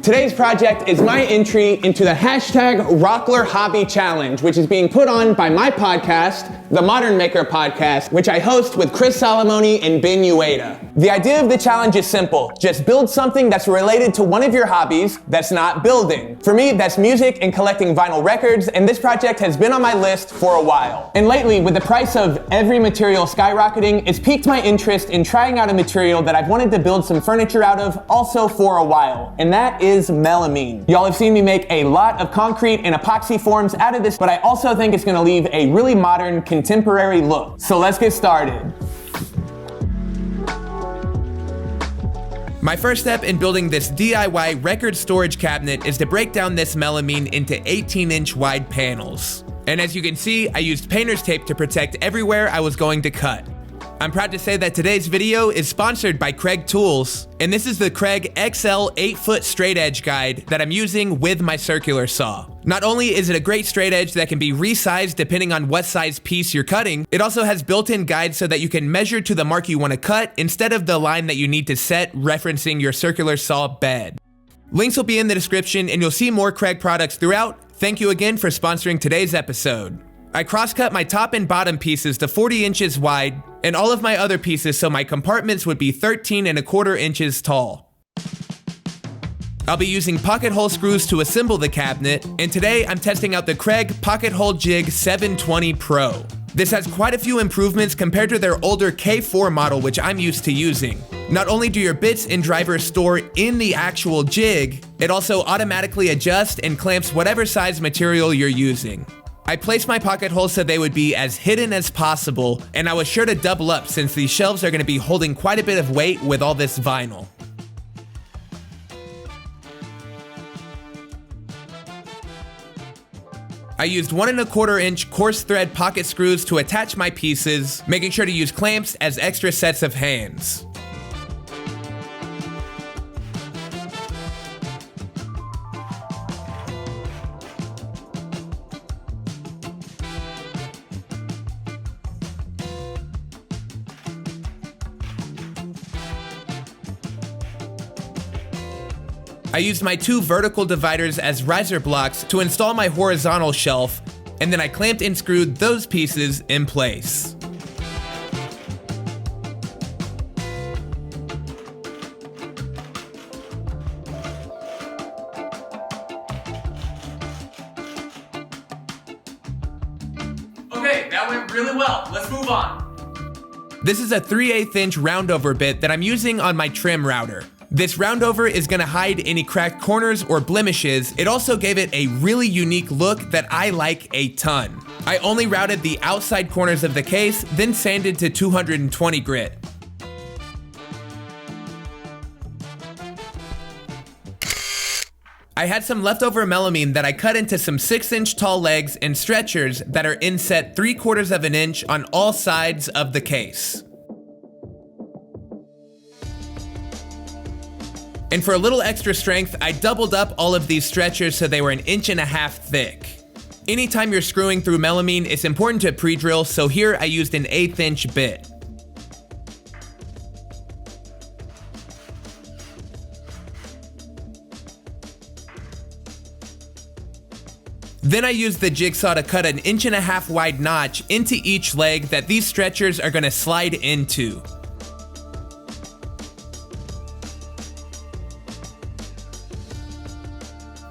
Today's project is my entry into the hashtag Rockler Hobby Challenge, which is being put on by my podcast, the Modern Maker Podcast, which I host with Chris Salamoni and Ben Ueda. The idea of the challenge is simple. Just build something that's related to one of your hobbies that's not building. For me, that's music and collecting vinyl records, and this project has been on my list for a while. And lately, with the price of every material skyrocketing, it's piqued my interest in trying out a material that I've wanted to build some furniture out of also for a while, and that is melamine. Y'all have seen me make a lot of concrete and epoxy forms out of this, but I also think it's gonna leave a really modern, contemporary look. So let's get started. My first step in building this DIY record storage cabinet is to break down this melamine into 18-inch wide panels. And as you can see, I used painter's tape to protect everywhere I was going to cut. I'm proud to say that today's video is sponsored by Craig Tools, and this is the Craig XL 8-foot straight edge guide that I'm using with my circular saw. Not only is it a great straight edge that can be resized depending on what size piece you're cutting, it also has built-in guides so that you can measure to the mark you want to cut instead of the line that you need to set referencing your circular saw bed. Links will be in the description and you'll see more Craig products throughout. Thank you again for sponsoring today's episode. I cross-cut my top and bottom pieces to 40 inches wide and all of my other pieces so my compartments would be 13¼ inches tall. I'll be using pocket hole screws to assemble the cabinet, and today I'm testing out the Craig Pocket Hole Jig 720 Pro. This has quite a few improvements compared to their older K4 model, which I'm used to using. Not only do your bits and drivers store in the actual jig, it also automatically adjusts and clamps whatever size material you're using. I placed my pocket holes so they would be as hidden as possible, and I was sure to double up since these shelves are going to be holding quite a bit of weight with all this vinyl. I used 1¼ inch coarse thread pocket screws to attach my pieces, making sure to use clamps as extra sets of hands. I used my 2 vertical dividers as riser blocks to install my horizontal shelf, and then I clamped and screwed those pieces in place. Okay, that went really well. Let's move on. This is a 3/8 inch roundover bit that I'm using on my trim router. This roundover is going to hide any cracked corners or blemishes. It also gave it a really unique look that I like a ton. I only routed the outside corners of the case, then sanded to 220 grit. I had some leftover melamine that I cut into some 6-inch tall legs and stretchers that are inset 3/4 inch on all sides of the case. And for a little extra strength, I doubled up all of these stretchers so they were 1.5 inches thick. Anytime you're screwing through melamine, it's important to pre-drill, so here I used an 1/8 inch bit. Then I used the jigsaw to cut 1.5 inch wide notch into each leg that these stretchers are gonna slide into.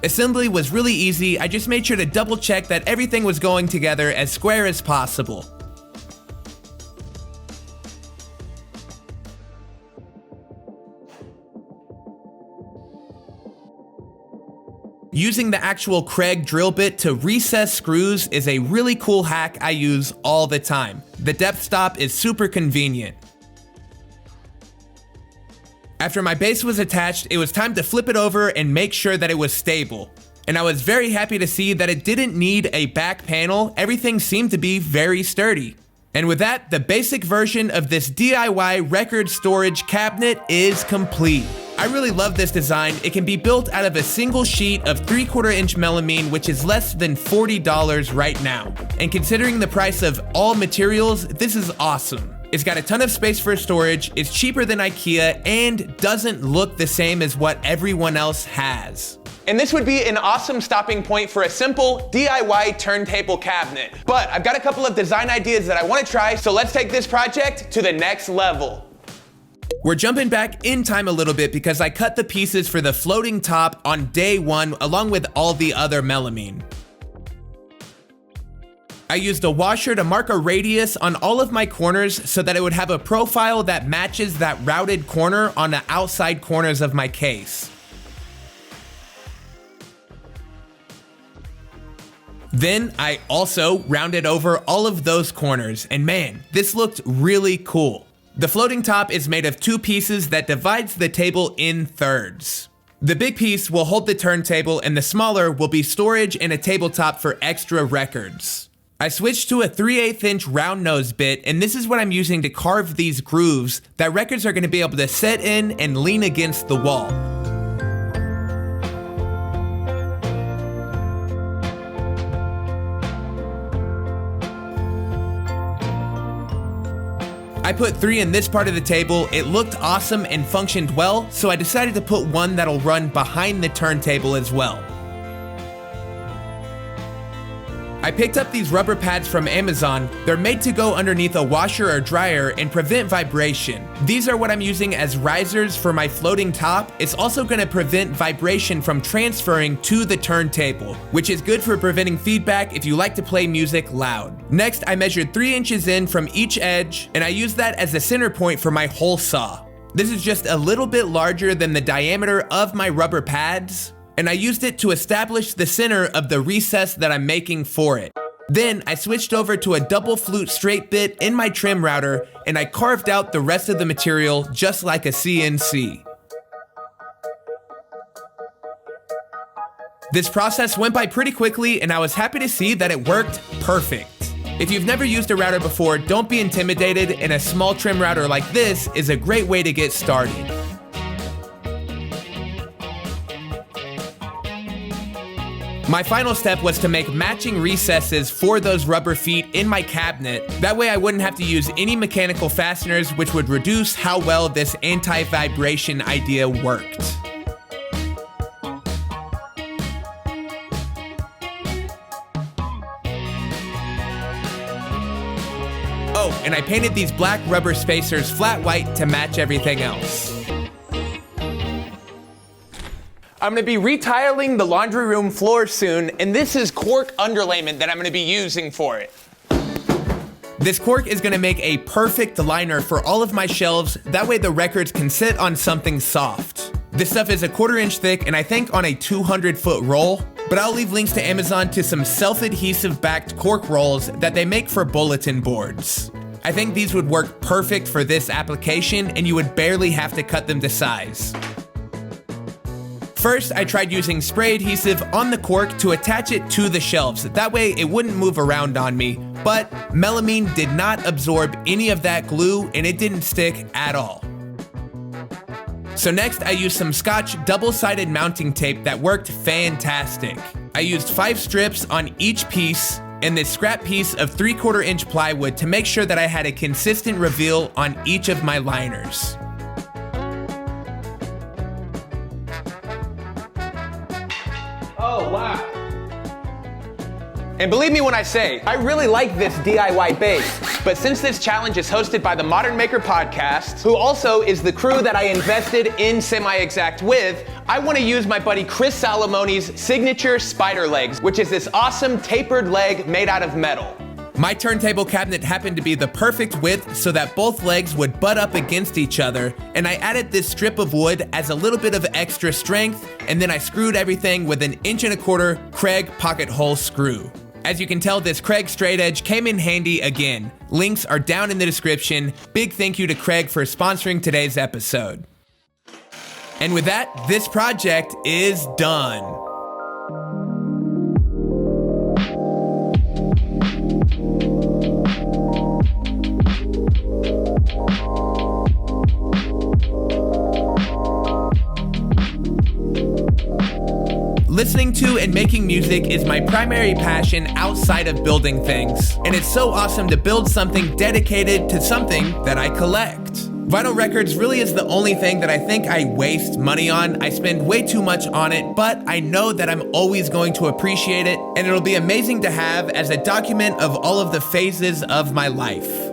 Assembly was really easy. I just made sure to double check that everything was going together as square as possible. Using the actual Craig drill bit to recess screws is a really cool hack I use all the time. The depth stop is super convenient. After my base was attached, it was time to flip it over and make sure that it was stable. And I was very happy to see that it didn't need a back panel. Everything seemed to be very sturdy. And with that, the basic version of this DIY record storage cabinet is complete. I really love this design. It can be built out of a single sheet of 3/4 inch melamine, which is less than $40 right now. And considering the price of all materials, this is awesome. It's got a ton of space for storage, it's cheaper than IKEA, and doesn't look the same as what everyone else has. And this would be an awesome stopping point for a simple DIY turntable cabinet. But I've got a couple of design ideas that I want to try, so let's take this project to the next level. We're jumping back in time a little bit because I cut the pieces for the floating top on day one along with all the other melamine. I used a washer to mark a radius on all of my corners so that it would have a profile that matches that routed corner on the outside corners of my case. Then I also rounded over all of those corners, and man, this looked really cool. The floating top is made of two pieces that divides the table in thirds. The big piece will hold the turntable and the smaller will be storage and a tabletop for extra records. I switched to a 3/8 inch round nose bit, and this is what I'm using to carve these grooves that records are going to be able to set in and lean against the wall. I put 3 in this part of the table, it looked awesome and functioned well, so I decided to put one that'll run behind the turntable as well. I picked up these rubber pads from Amazon. They're made to go underneath a washer or dryer and prevent vibration. These are what I'm using as risers for my floating top. It's also going to prevent vibration from transferring to the turntable, which is good for preventing feedback if you like to play music loud. Next, I measured 3 inches in from each edge, and I used that as the center point for my hole saw. This is just a little bit larger than the diameter of my rubber pads, and I used it to establish the center of the recess that I'm making for it. Then I switched over to a double flute straight bit in my trim router, and I carved out the rest of the material just like a CNC. This process went by pretty quickly, and I was happy to see that it worked perfect. If you've never used a router before, don't be intimidated, and a small trim router like this is a great way to get started. My final step was to make matching recesses for those rubber feet in my cabinet. That way I wouldn't have to use any mechanical fasteners, which would reduce how well this anti-vibration idea worked. Oh, and I painted these black rubber spacers flat white to match everything else. I'm gonna be retiling the laundry room floor soon, and this is cork underlayment that I'm gonna be using for it. This cork is gonna make a perfect liner for all of my shelves, that way the records can sit on something soft. This stuff is a 1/4 inch thick and I think on a 200-foot roll, but I'll leave links to Amazon to some self-adhesive backed cork rolls that they make for bulletin boards. I think these would work perfect for this application and you would barely have to cut them to size. First, I tried using spray adhesive on the cork to attach it to the shelves. That way it wouldn't move around on me, but melamine did not absorb any of that glue and it didn't stick at all. So next I used some Scotch double-sided mounting tape that worked fantastic. I used 5 strips on each piece and this scrap piece of 3/4 inch plywood to make sure that I had a consistent reveal on each of my liners. Oh, wow. And believe me when I say, I really like this DIY base, but since this challenge is hosted by the Modern Maker podcast, who also is the crew that I invested in Semi-Exact with, I want to use my buddy Chris Salomoni's signature spider legs, which is this awesome tapered leg made out of metal. My turntable cabinet happened to be the perfect width so that both legs would butt up against each other, and I added this strip of wood as a little bit of extra strength, and then I screwed everything with an 1.25 inch Kreg pocket hole screw. As you can tell, this Kreg straight edge came in handy again. Links are down in the description. Big thank you to Kreg for sponsoring today's episode. And with that, this project is done. Listening to and making music is my primary passion outside of building things, and it's so awesome to build something dedicated to something that I collect. Vinyl records really is the only thing that I think I waste money on. I spend way too much on it, but I know that I'm always going to appreciate it, and it'll be amazing to have as a document of all of the phases of my life.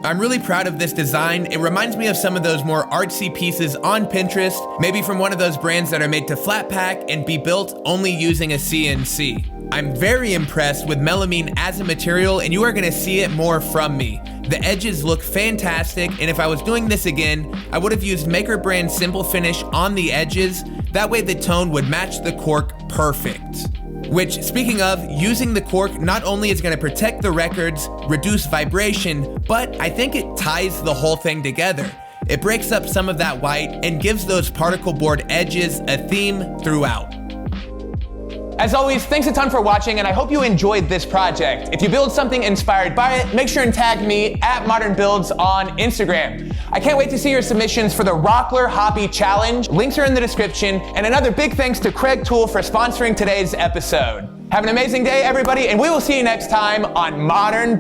I'm really proud of this design. It reminds me of some of those more artsy pieces on Pinterest, maybe from one of those brands that are made to flat pack and be built only using a CNC. I'm very impressed with melamine as a material, and you are gonna see it more from me. The edges look fantastic, and if I was doing this again, I would have used Maker Brand Simple Finish on the edges. That way the tone would match the cork perfect. Which, speaking of, using the cork not only is gonna protect the records, reduce vibration, but I think it ties the whole thing together. It breaks up some of that white and gives those particle board edges a theme throughout. As always, thanks a ton for watching, and I hope you enjoyed this project. If you build something inspired by it, make sure and tag me at Modern Builds on Instagram. I can't wait to see your submissions for the Rockler Hobby Challenge. Links are in the description, and another big thanks to Craig Toole for sponsoring today's episode. Have an amazing day, everybody, and we will see you next time on Modern